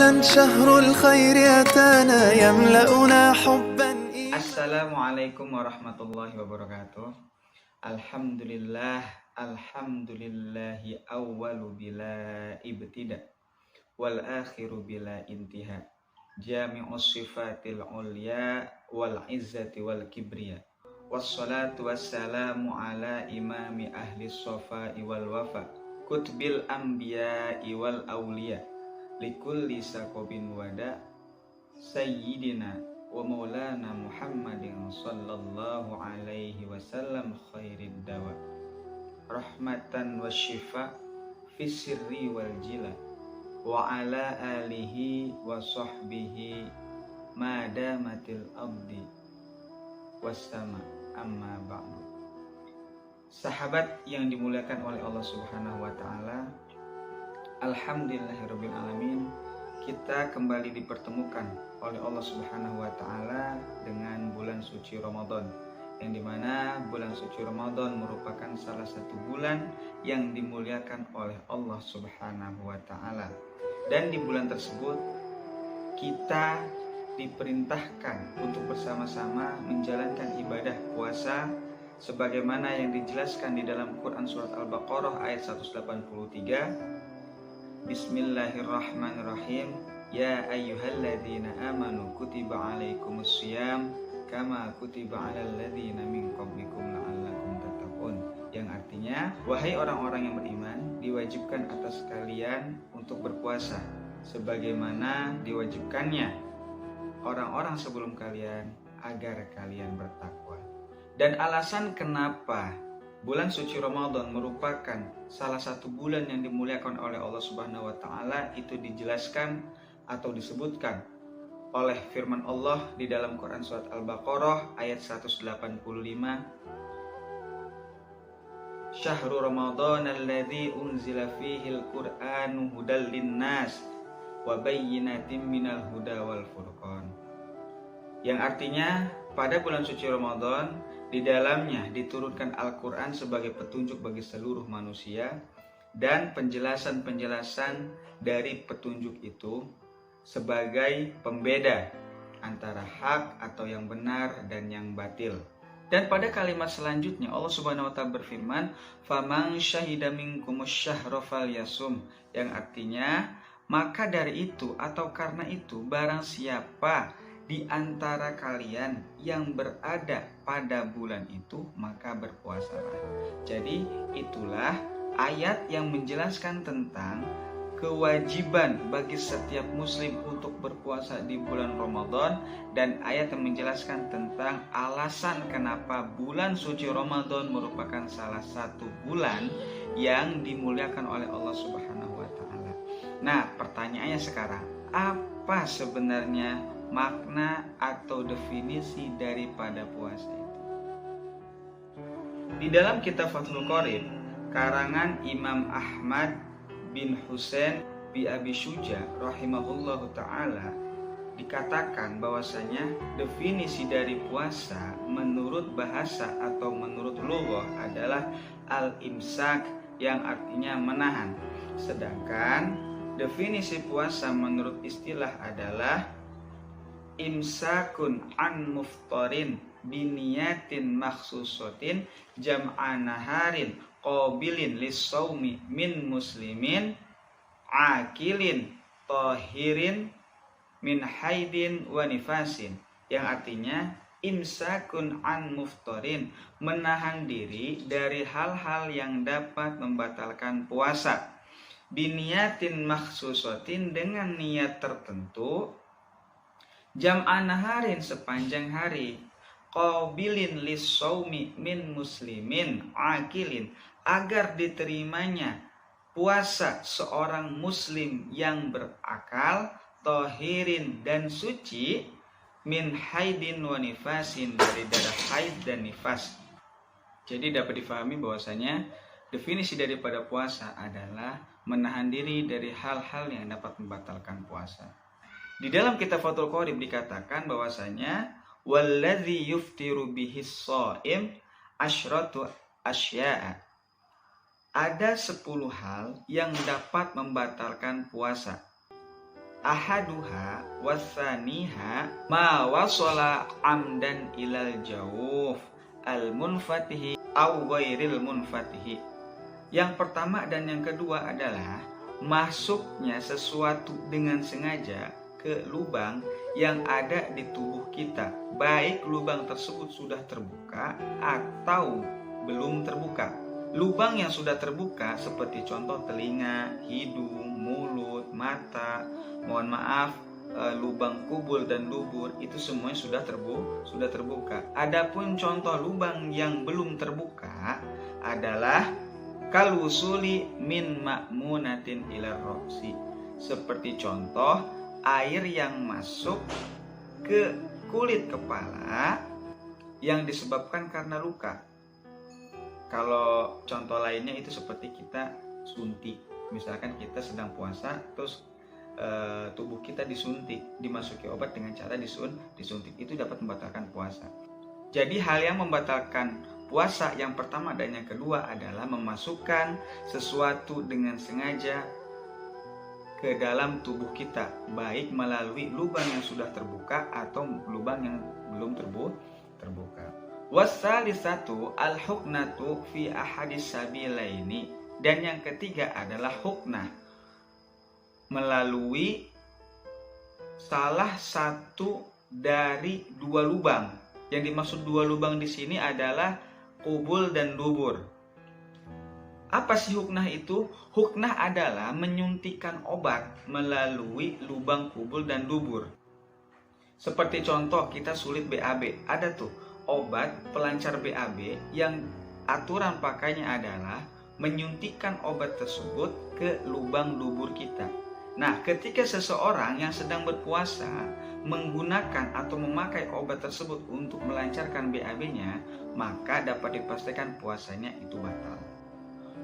أهلا شهر الخير أتانا يملأنا حبا. Assalamualaikum warahmatullahi wabarakatuh. Alhamdulillahi awwalu bila ibtida wal akhiru bila intiha. Jami'us sifatil ulya wal izzati wal kibriya. Wassalatu wassalamu ala imami ahli sofai wal wafa. Kutbil anbiya'i wal awliya. Likulli sakobin wada. Sayyidina wa maulana Muhammadin sallallahu alaihi wasallam khairid dawa rahmatan wa syifa fi sirri wal jila wa ala alihi wa sahbihi madamatil abdi wassama amma ba'du. Sahabat yang dimuliakan oleh Allah Subhanahu wa taala, alhamdulillahirabbil alamin, kita kembali dipertemukan oleh Allah Subhanahu wa taala dengan bulan suci Ramadan, yang dimana bulan suci Ramadan merupakan salah satu bulan yang dimuliakan oleh Allah Subhanahu wa taala. Dan di bulan tersebut kita diperintahkan untuk bersama-sama menjalankan ibadah puasa sebagaimana yang dijelaskan di dalam Quran surat Al-Baqarah ayat 183. Bismillahirrahmanirrahim. Ya ayyuhalladzina amanu kutiba alaikumus syiyam kama kutiba alal ladzina min qablikum la'allakum tattaqun. Yang artinya, wahai orang-orang yang beriman, diwajibkan atas kalian untuk berpuasa sebagaimana diwajibkannya orang-orang sebelum kalian agar kalian bertakwa. Dan alasan kenapa bulan suci Ramadan merupakan salah satu bulan yang dimuliakan oleh Allah Subhanahu wa taala itu dijelaskan atau disebutkan oleh firman Allah di dalam Quran surat Al-Baqarah ayat 185. Syahrul Ramadan alladzi unzila fihi al-Qur'anu hudal linnas wa bayyinatin minal huda wal furqan. Yang artinya, pada bulan suci Ramadan di dalamnya diturunkan Al-Quran sebagai petunjuk bagi seluruh manusia, dan penjelasan-penjelasan dari petunjuk itu sebagai pembeda antara hak atau yang benar dan yang batil. Dan pada kalimat selanjutnya Allah Subhanahu wa taala berfirman, "Faman syahida minkumus syahra falyasum", yang artinya, maka dari itu atau karena itu barang siapa di antara kalian yang berada pada bulan itu maka berpuasalah. Jadi itulah ayat yang menjelaskan tentang kewajiban bagi setiap muslim untuk berpuasa di bulan Ramadan, dan ayat yang menjelaskan tentang alasan kenapa bulan suci Ramadan merupakan salah satu bulan yang dimuliakan oleh Allah Subhanahu wa taala. Nah, pertanyaannya sekarang, apa sebenarnya makna atau definisi daripada puasa itu? Di dalam kitab Fathul Qorib karangan Imam Ahmad bin Husain bi Abi Syuja rahimahullahu ta'ala dikatakan bahwasanya definisi dari puasa menurut bahasa atau menurut lughah adalah al-imsak, yang artinya menahan. Sedangkan definisi puasa menurut istilah adalah imsakun an muftarin biniyatin makhsusatin jam'a naharin qabilin lis-shaumi min muslimin akilin tahirin min haidin wa nifasin. Yang artinya imsakun an muftarin, menahan diri dari hal-hal yang dapat membatalkan puasa, biniyatin makhsusatin, dengan niat tertentu, jam'a naharin sepanjang hari, qabilin lis-shaumi min muslimin akilin, agar diterimanya puasa seorang muslim yang berakal, tahirin dan suci, min haidin wa nifasin, dari darah haid dan nifas. Jadi dapat difahami bahwasanya definisi daripada puasa adalah menahan diri dari hal-hal yang dapat membatalkan puasa. Di dalam kitab Fathul Qorib dikatakan bahwasanya walladzi yuftiru bihis shaim asyratu asya'a, ada 10 hal yang dapat membatalkan puasa. ahaduha wasaniha ma wasala amdan ilal jawuf al munfatihi au ghairil munfatihi. Yang pertama dan yang kedua adalah masuknya sesuatu dengan sengaja ke lubang yang ada di tubuh kita, baik lubang tersebut sudah terbuka atau belum terbuka. Lubang yang sudah terbuka seperti contoh telinga, hidung, mulut, mata, mohon maaf, lubang kubul dan dubur, itu semuanya sudah terbuka. Adapun contoh lubang yang belum terbuka adalah kalwusuli min ma'munatin ila roksi, seperti contoh air yang masuk ke kulit kepala yang disebabkan karena luka. Kalau contoh lainnya itu seperti kita suntik, misalkan kita sedang puasa terus tubuh kita disuntik, dimasuki obat dengan cara disuntik, itu dapat membatalkan puasa. Jadi hal yang membatalkan puasa yang pertama dan yang kedua adalah memasukkan sesuatu dengan sengaja ke dalam tubuh kita, baik melalui lubang yang sudah terbuka atau lubang yang belum terbuka. Wasalisatu al-huknatu fi ahadis sabilaini, dan yang ketiga adalah huknah melalui salah satu dari dua lubang. Yang dimaksud dua lubang di sini adalah kubul dan dubur. Apa sih huknah itu? Huknah adalah menyuntikkan obat melalui lubang kubul dan dubur. Seperti contoh kita sulit BAB, ada tuh obat pelancar BAB yang aturan pakainya adalah menyuntikkan obat tersebut ke lubang dubur kita. Nah, ketika seseorang yang sedang berpuasa menggunakan atau memakai obat tersebut untuk melancarkan BAB-nya, maka dapat dipastikan puasanya itu batal.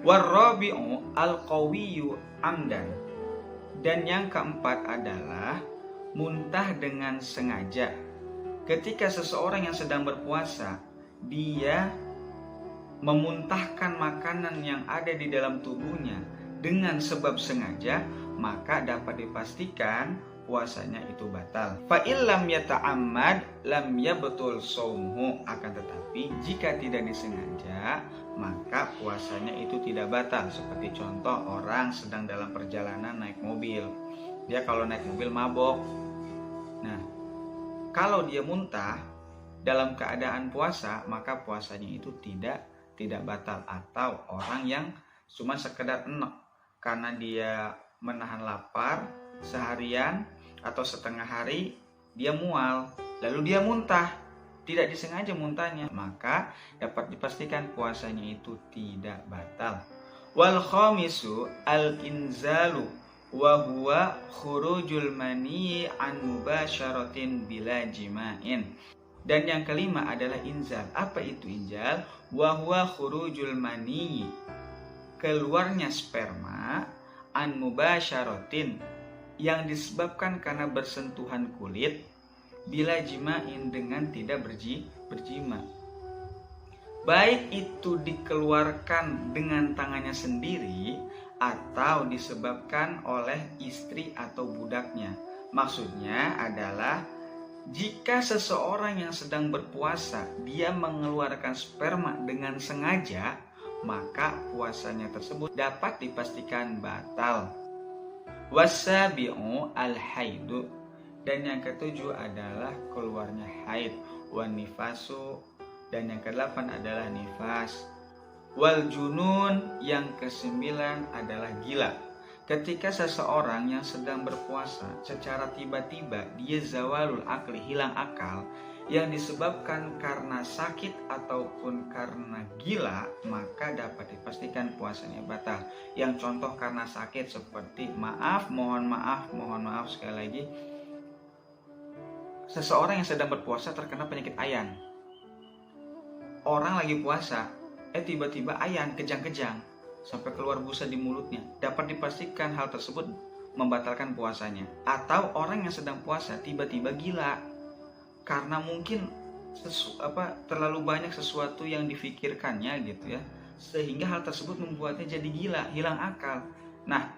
Warabi'u al-qawiyyu amdan, dan yang keempat adalah muntah dengan sengaja. Ketika seseorang yang sedang berpuasa dia memuntahkan makanan yang ada di dalam tubuhnya dengan sebab sengaja, maka dapat dipastikan puasanya itu batal. Fa illam yata'ammad lam yabtul shaumuhu, akan tetapi jika tidak disengaja maka puasanya itu tidak batal. Seperti contoh orang sedang dalam perjalanan naik mobil, dia kalau naik mobil mabok. Nah, kalau dia muntah dalam keadaan puasa, maka puasanya itu tidak batal. Atau orang yang cuma sekedar enek karena dia menahan lapar seharian atau setengah hari, dia mual, lalu dia muntah, tidak disengaja muntahnya, maka dapat dipastikan puasanya itu tidak batal. Wal khamisu al inzalu wa huwa khurujul mani an mubasyaratin bila jima'in. Dan yang kelima adalah inzal. Apa itu inzal? Wa huwa khurujul mani, keluarnya sperma an mubasyaratin, yang disebabkan karena bersentuhan kulit, bila jima'in, dengan tidak berjima. Baik itu dikeluarkan dengan tangannya sendiri atau disebabkan oleh istri atau budaknya. Maksudnya adalah jika seseorang yang sedang berpuasa dia mengeluarkan sperma dengan sengaja, maka puasanya tersebut dapat dipastikan batal. Wasabi'u al-haidu, dan yang ketujuh adalah keluarnya haid. Wan nifasu, dan yang kedelapan adalah nifas. Wal junun, yang kesembilan adalah gila. Ketika seseorang yang sedang berpuasa secara tiba-tiba dia zawalul akli, hilang akal, yang disebabkan karena sakit ataupun karena gila, maka dapat dipastikan puasanya batal. Yang contoh karena sakit seperti mohon maaf sekali lagi, seseorang yang sedang berpuasa terkena penyakit ayan. Orang lagi puasa, tiba-tiba ayan kejang-kejang sampai keluar busa di mulutnya, dapat dipastikan hal tersebut membatalkan puasanya. Atau orang yang sedang puasa tiba-tiba gila karena mungkin terlalu banyak sesuatu yang difikirkannya gitu ya, sehingga hal tersebut membuatnya jadi gila, hilang akal. Nah,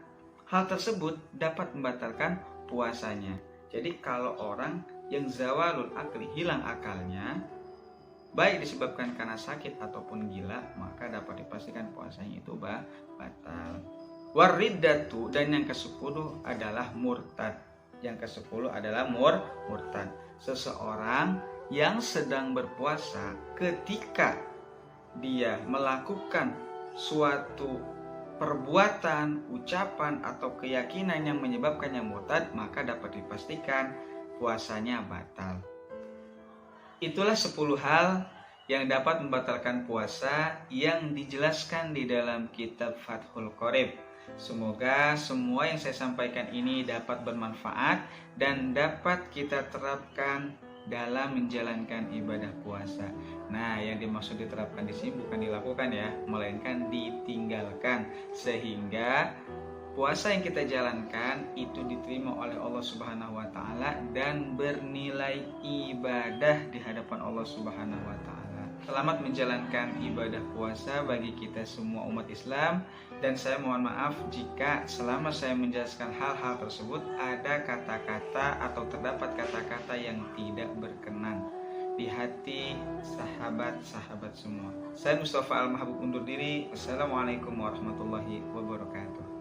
hal tersebut dapat membatalkan puasanya. Jadi kalau orang yang zawalul akli, hilang akalnya, baik disebabkan karena sakit ataupun gila, maka dapat dipastikan puasanya itu batal. Wariddatu, dan yang ke-10 adalah murtad. Yang ke-10 adalah murtad. Seseorang yang sedang berpuasa ketika dia melakukan suatu perbuatan, ucapan, atau keyakinan yang menyebabkannya murtad, maka dapat dipastikan puasanya batal. Itulah 10 hal yang dapat membatalkan puasa yang dijelaskan di dalam kitab Fathul Qorib. Semoga semua yang saya sampaikan ini dapat bermanfaat dan dapat kita terapkan dalam menjalankan ibadah puasa. Nah, yang dimaksud diterapkan di sini bukan dilakukan ya, melainkan ditinggalkan, sehingga puasa yang kita jalankan itu diterima oleh Allah Subhanahu wa taala dan bernilai ibadah di hadapan Allah Subhanahu wa taala. Selamat menjalankan ibadah puasa bagi kita semua umat Islam, dan saya mohon maaf jika selama saya menjelaskan hal-hal tersebut ada kata-kata atau terdapat kata-kata yang tidak berkenan di hati sahabat-sahabat semua. Saya Mustafa Al-Mahbub undur diri. Wassalamualaikum warahmatullahi wabarakatuh.